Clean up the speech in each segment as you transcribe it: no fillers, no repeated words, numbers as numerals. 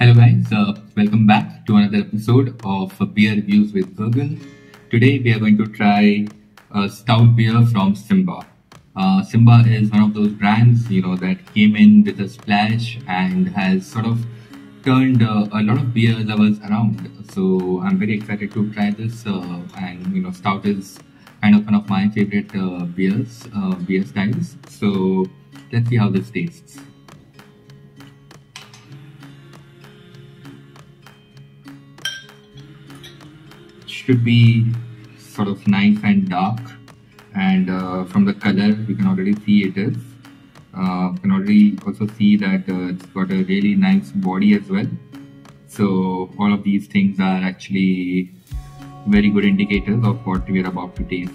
Hello guys, welcome back to another episode of Beer Reviews with Google. Today we are going to try a stout beer from Simba. Simba is one of those brands, that came in with a splash and has sort of turned a lot of beer lovers around. So I'm very excited to try this, and stout is kind of one of my favorite beer styles. So let's see how this tastes. Should be sort of nice and dark, and from the color you can already see it is. You can already also see that it's got a really nice body as well. So all of these things are actually very good indicators of what we are about to taste.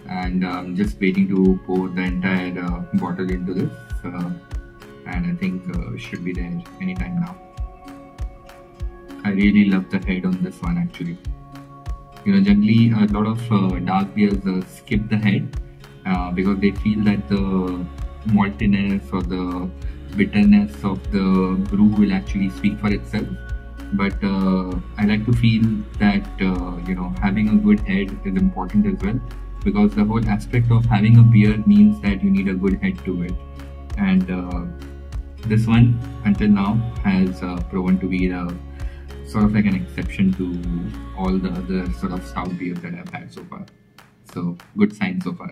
And I'm just waiting to pour the entire bottle into this, and I think it should be there anytime now. I really love the head on this one actually. Generally a lot of dark beers skip the head because they feel that the maltiness or the bitterness of the brew will actually speak for itself. But I like to feel that having a good head is important as well, because the whole aspect of having a beer means that you need a good head to it. And this one until now has proven to be the sort of like an exception to all the other sort of stout beers that I've had so far. So good sign so far.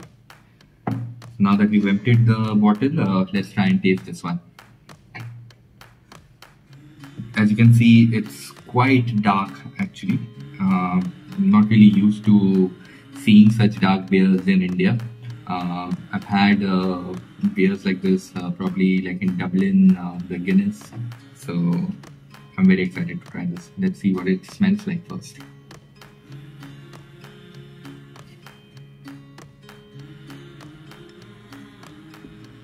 Now that we've emptied the bottle, let's try and taste this one. As you can see, it's quite dark actually. I'm not really used to seeing such dark beers in India. I've had beers like this probably like in Dublin, the Guinness. So I'm very excited to try this. Let's see what it smells like first.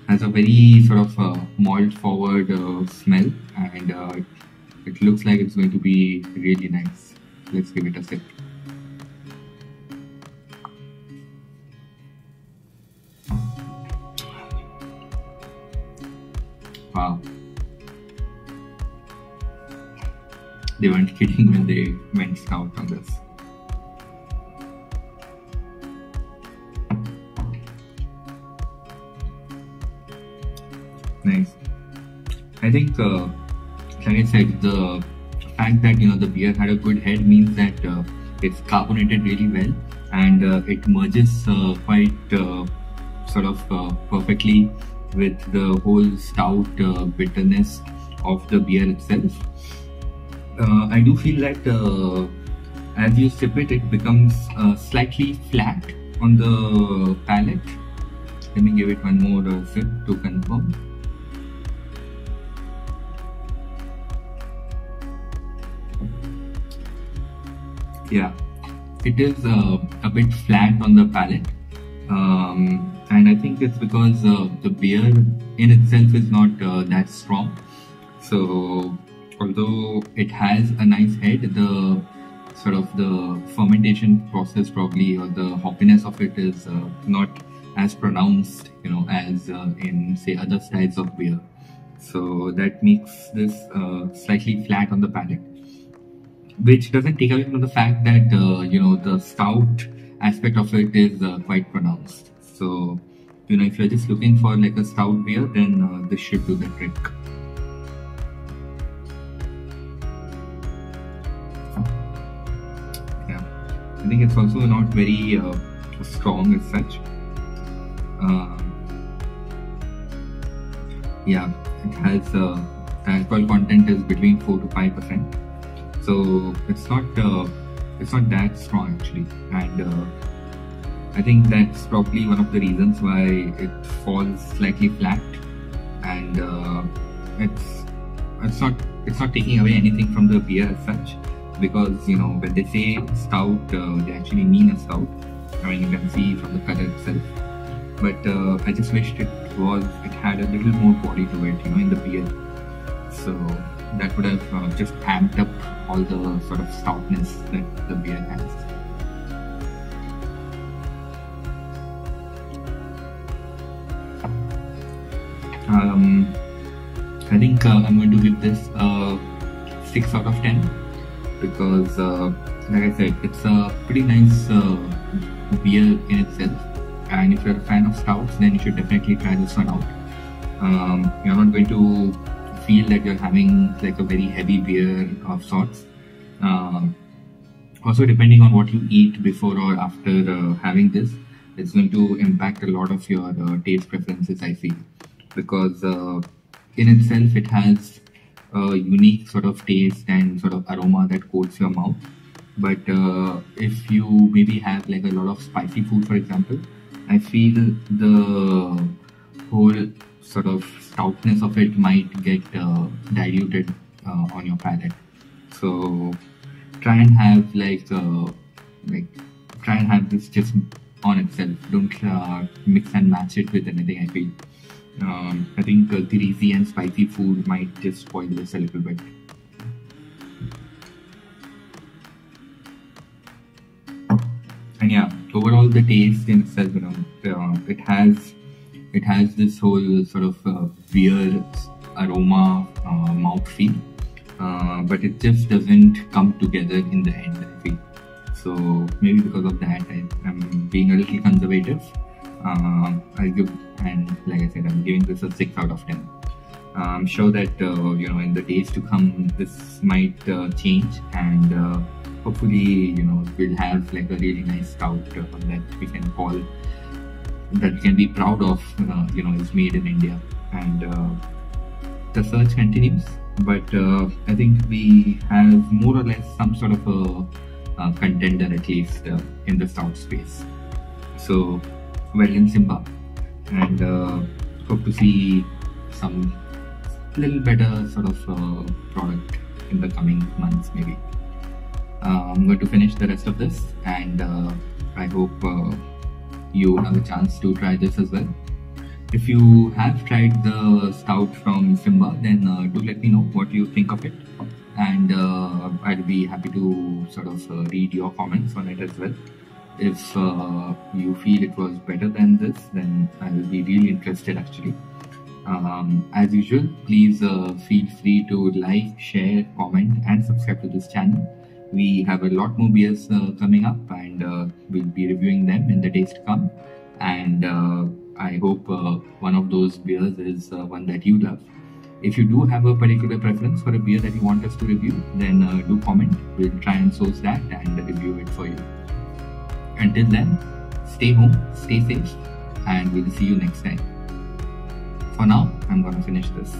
Has a very sort of malt forward smell, and it looks like it's going to be really nice. Let's give it a sip. Wow. They weren't kidding when they went stout on this. Nice. I think, like I said, the fact that the beer had a good head means that it's carbonated really well, and it merges quite sort of perfectly with the whole stout bitterness of the beer itself. I do feel that as you sip it, it becomes slightly flat on the palate. Let me give it one more sip to confirm. Yeah, it is a bit flat on the palate, and I think it's because the beer in itself is not that strong. So although it has a nice head, the sort of the fermentation process probably, or the hoppiness of it is not as pronounced, as in say other styles of beer. So that makes this slightly flat on the palate, which doesn't take away from the fact that the stout aspect of it is quite pronounced. So if you're just looking for like a stout beer, then this should do the trick. I think it's also not very strong as such. Yeah, it has the alcohol content is between 4 to 5%. So it's not that strong actually, and I think that's probably one of the reasons why it falls slightly flat, and it's not taking away anything from the beer as such. Because when they say stout, they actually mean a stout. I mean, you can see from the color itself. But I just wished it had a little more body to it, in the beer. So that would have just amped up all the sort of stoutness that the beer has. I think I'm going to give this 6 out of 10 because, like I said, it's a pretty nice beer in itself. And if you're a fan of stouts, then you should definitely try this one out. You're not going to feel that you're having like a very heavy beer of sorts. Also, depending on what you eat before or after having this, it's going to impact a lot of your taste preferences, I feel, because in itself it has a unique sort of taste and sort of aroma that coats your mouth. But if you maybe have like a lot of spicy food, for example, I feel the whole sort of stoutness of it might get diluted on your palate. So try and have try and have this just on itself. Don't mix and match it with anything, I feel. I think greasy and spicy food might just spoil this a little bit. And yeah, overall the taste in itself, it has this whole sort of beer aroma mouthfeel, but it just doesn't come together in the end, I feel. So maybe because of that, I'm being a little conservative. I'll give, and like I said, I'm giving this a 6 out of 10. I'm sure that in the days to come, this might change, and hopefully, we'll have like a really nice stout that we can call, that we can be proud of, is made in India. And the search continues, but I think we have more or less some sort of a contender, at least in the stout space. So well in Simba, and hope to see some little better sort of product in the coming months, maybe. I'm going to finish the rest of this, and I hope you have a chance to try this as well. If you have tried the stout from Simba, then do let me know what you think of it, and I'd be happy to sort of read your comments on it as well. If you feel it was better than this, then I will be really interested, actually. As usual, please feel free to like, share, comment and subscribe to this channel. We have a lot more beers coming up, and we'll be reviewing them in the days to come. And I hope one of those beers is one that you love. If you do have a particular preference for a beer that you want us to review, then do comment. We'll try and source that and review it for you. Until then, stay home, stay safe, and we'll see you next time. For now, I'm gonna finish this.